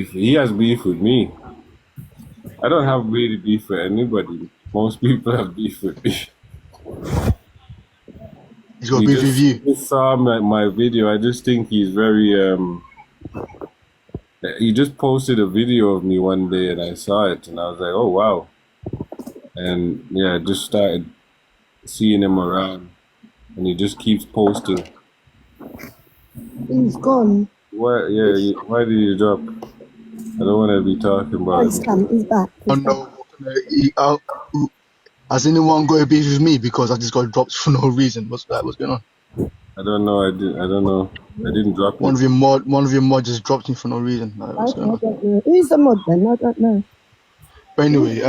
He has beef with me. I don't have really beef with anybody. Most people have beef with me. He's got beef with He you. just saw my video. I just think he's very he just posted a video of me one day and I saw it and I was like, oh wow. And yeah, I just started seeing him around and he just keeps posting. He's gone. Why yeah, why did you drop? I don't want to be talking Oh, about he's him. come. He's back. I He's back. know. Has anyone got a beef with me because I just got dropped for no reason? What's that? What's going on? I don't know. I don't know. I didn't drop One you. of your mod just dropped me for no reason. Like, what's Okay, going I on? don't know. Who's the mod then? I don't know. But anyway,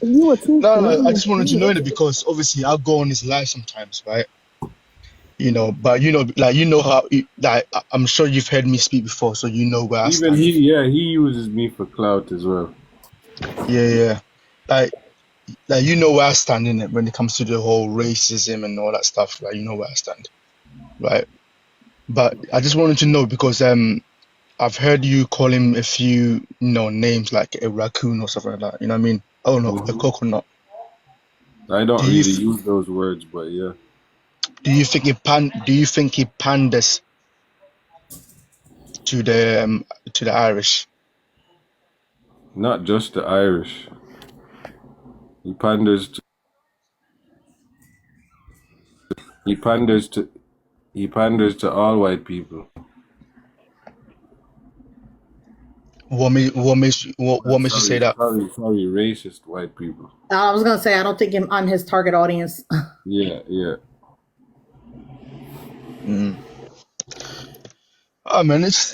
You were talking, no, I wasn't just wanted to you? know it because obviously I'll go on his live sometimes, right? But like how, like I'm sure you've heard me speak before, so you know where I Even stand. he uses me for clout as well. Yeah, yeah. Like, like you know where I stand in it when it comes to the whole racism and all that stuff. Like, you know where I stand, right? But I just wanted to know because I've heard you call him a few, names like a raccoon or something like that. You know what I mean? Oh no, a Hmm. coconut. I don't Do you really f- use those words, but yeah, do you think he panders to the Irish? not just the Irish. He panders to he panders to he panders to all white people. What makes you say that? Sorry, racist white people. I was gonna say I don't think him on his target audience. Yeah, yeah. Mm. Oh man, it's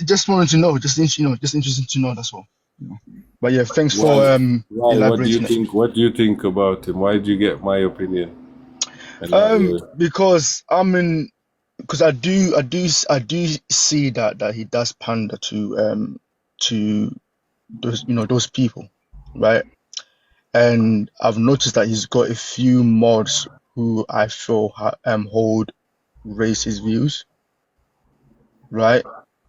just wanted to know, just interesting to know. That's all. But yeah, thanks for Why? Why? elaborating it. What do you think about him? Why did you get my opinion and not yours? Because I do see that he does pander to those people, right? And I've noticed that he's got a few mods who I feel hold racist views, right?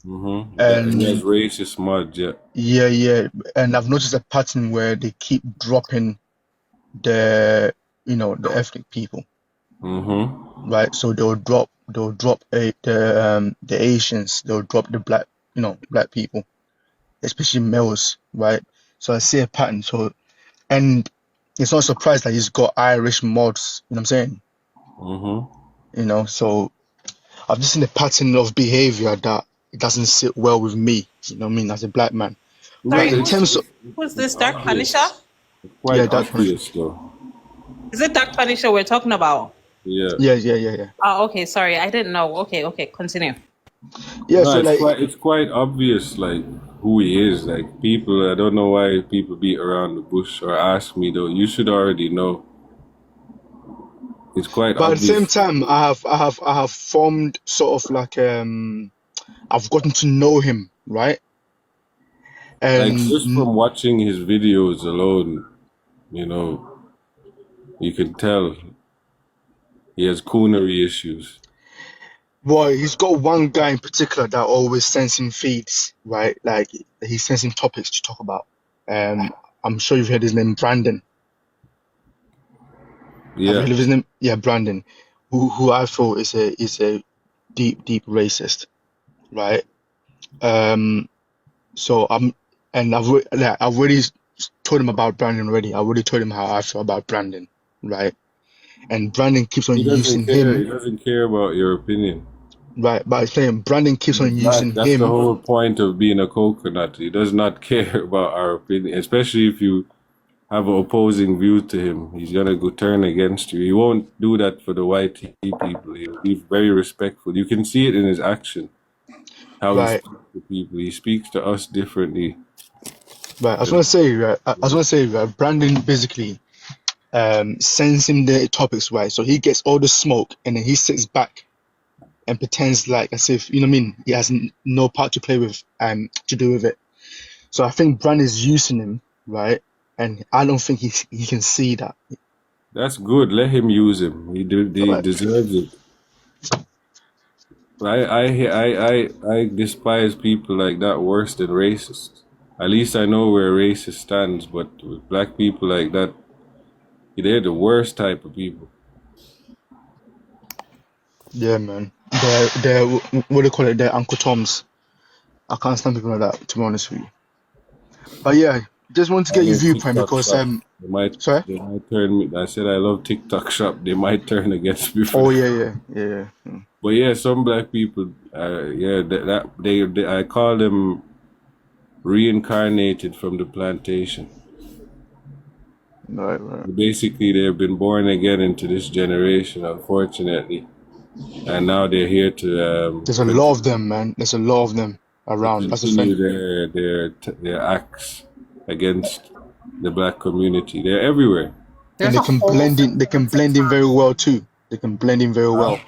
Mm-hmm. That he has And racist mud. Yeah. yeah, and I've noticed a pattern where they keep dropping the ethnic people, Mm-hmm. right? So they'll drop the Asians, they'll drop the black people, especially males, right? So I see a pattern. And it's not a surprise that he's got Irish mods, you know what I'm saying? Mm-hmm. So I've just seen a pattern of behavior that it doesn't sit well with me, you know what I mean, as a black man. But Well, Sorry, in who's terms of, who's it's this Dark Punisher? obvious. It's quite yeah, Dark Phoenix. obvious, though. Is it Dark Punisher we're talking about? Yeah. Yeah. Oh, okay. Sorry, I didn't know. Okay, continue. Yeah, No, so like, it's quite obvious, like who he is. Like people, I don't know why people beat around the bush or ask me though. You should already know. It's quite but at the same obvious. time, I have formed sort of like I've gotten to know him, right? Like And just from watching his videos alone, you know, you can tell he has coonery issues. boy, he's got one guy in particular that always sends him feeds, right? Like he sends him topics to talk about. I'm sure you've heard his name, Brandon. Have you Yeah. heard of his name? Yeah, Brandon, who I feel is a deep racist, right? Um, so I've already told him about Brandon already. I already told him how I feel about Brandon, right? And Brandon keeps on He doesn't using care. him, He doesn't care about your opinion. right? But I'm saying Brandon keeps on using That's the him, whole point of being a coconut. He does not care about our opinion, especially if you have an opposing view to him. He's gonna go turn against you. He won't do that for the white people. He'll be very respectful. You can see it in his action, how he right? speaks to people. He speaks to us differently. Right. I was gonna say, right. I was gonna say, right. Brandon basically sends him the topics, right? So he gets all the smoke, and then he sits back and pretends like as if you know what I mean. He has no part to play with, to do with it. So I think Brandon's using him, right? And I don't think he can see that. That's good. Let him use him. He Right. deserves it. I despise people like that worse than racists. At least I know where racist stands, but with black people like that, they're the worst type of people. Yeah, man. They're what do you call it? They're Uncle Toms. I can't stand people like that, to be honest with you. But yeah, just want to get And your their viewpoint TikTok because shop, sorry. they might turn me. I said I love TikTok shop. They might turn against me for Oh that. yeah. But yeah, some black people, yeah, they I call them reincarnated from the plantation. Right. Basically, they've been born again into this generation, unfortunately, and now they're here There's a lot of them, man. There's a lot of them around. That's the continue thing. their acts against the black community. They're everywhere. And There's a whole they section can of blend in TikTok. very well too. They can blend in very well.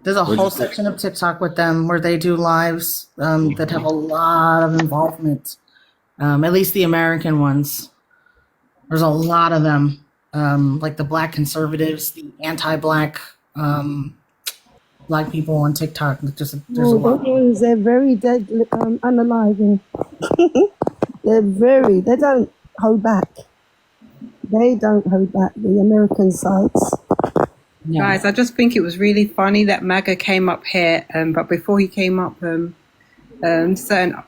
There's a What'd you whole say? section of TikTok with them where they do lives that have a lot of involvement. At least the American ones. There's a lot of them, like the black conservatives, the anti-black black people on TikTok. There's a Oh, those lot. ones, they're very dead, unalive. They don't hold back. They don't hold back, the American sites. Yeah. Guys, I just think it was really funny that MAGA came up here, but before he came up, certain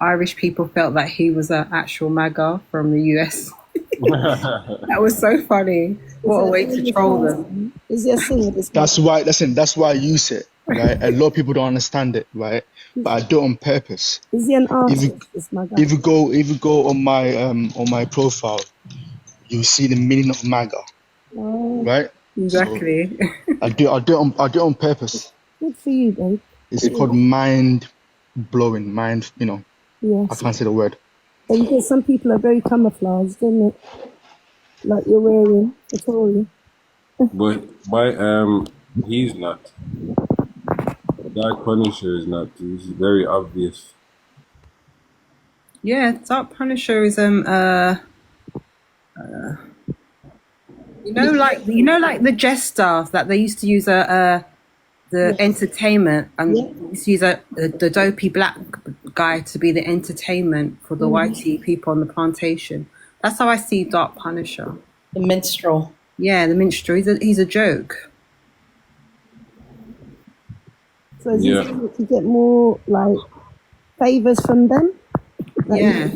Irish people felt that he was an actual MAGA from the US. That was so funny. What a way to troll them. Is there a singer this That's why I use it, right? A lot of people don't understand it, right? But I do it on purpose. Is he an If artist? you This my guy. if you go on my profile, you see the meaning of MAGA, Oh, right? Exactly. So I do it on purpose. good for you, babe. It's called mind blowing. I Yes. can't say the word. But you get some people are very camouflaged, isn't it? Like you're wearing a Tory. But he's not. Dark Punisher is not. He's very obvious. Yeah, Dark Punisher is like the jester that they used to use the entertainment, and Yeah. they used to use the dopey black guy to be the entertainment for the whitey people on the plantation. That's how I see Dark Punisher. The minstrel. Yeah, the minstrel. He's a joke. So is Yeah. he to get more like favors from them? Like Yeah.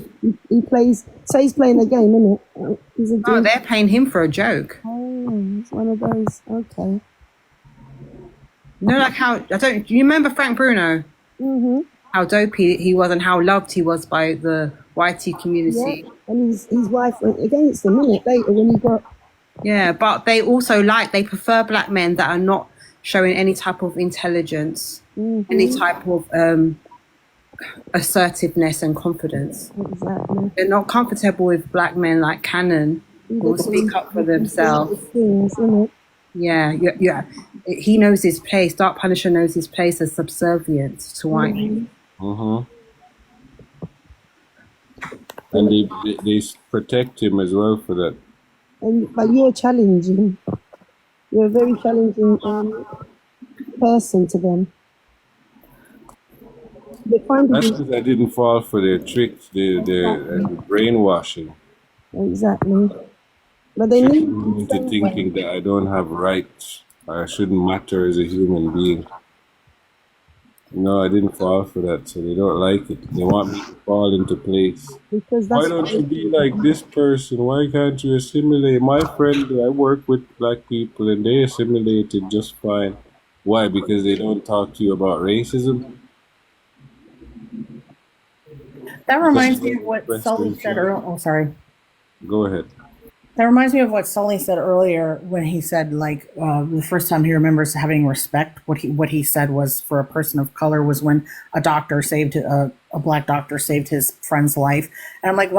he plays. So he's playing a game, isn't it? He's a Oh, dude. they're paying him for a joke. Oh, it's one of those. Okay. You know, like how do you remember Frank Bruno? Mhm. How dopey he was and how loved he was by the whitey Yeah. community. And his wife went against him, innit? Later when he got. Yeah, but they also they prefer black men that are not showing any type of intelligence, any type of assertiveness and confidence. Exactly. They're not comfortable with black men like Cannon who will speak up for themselves. Things, innit? Yeah. He knows his place. Dark Punisher knows his place as subservient to white. And they protect him as well for that. But you're challenging. You're a very challenging person to them. They find That's it because I didn't fall for their tricks, the brainwashing. exactly. But they need Me into thinking that I don't have rights, or I shouldn't matter as a human being. No, I didn't fall for that, so they don't like it. They want me to fall into place. because Why that's don't you be like this person? Why can't you assimilate? My friend, I work with black people and they assimilated just fine. Why? Because they don't talk to you about racism? That reminds me of what Express Sully said themselves. earlier. Oh, sorry. Go ahead. That reminds me of what Sully said earlier when he said, like, the first time he remembers having respect. What he said was for a person of color was when a black doctor saved his friend's life. And I'm like, why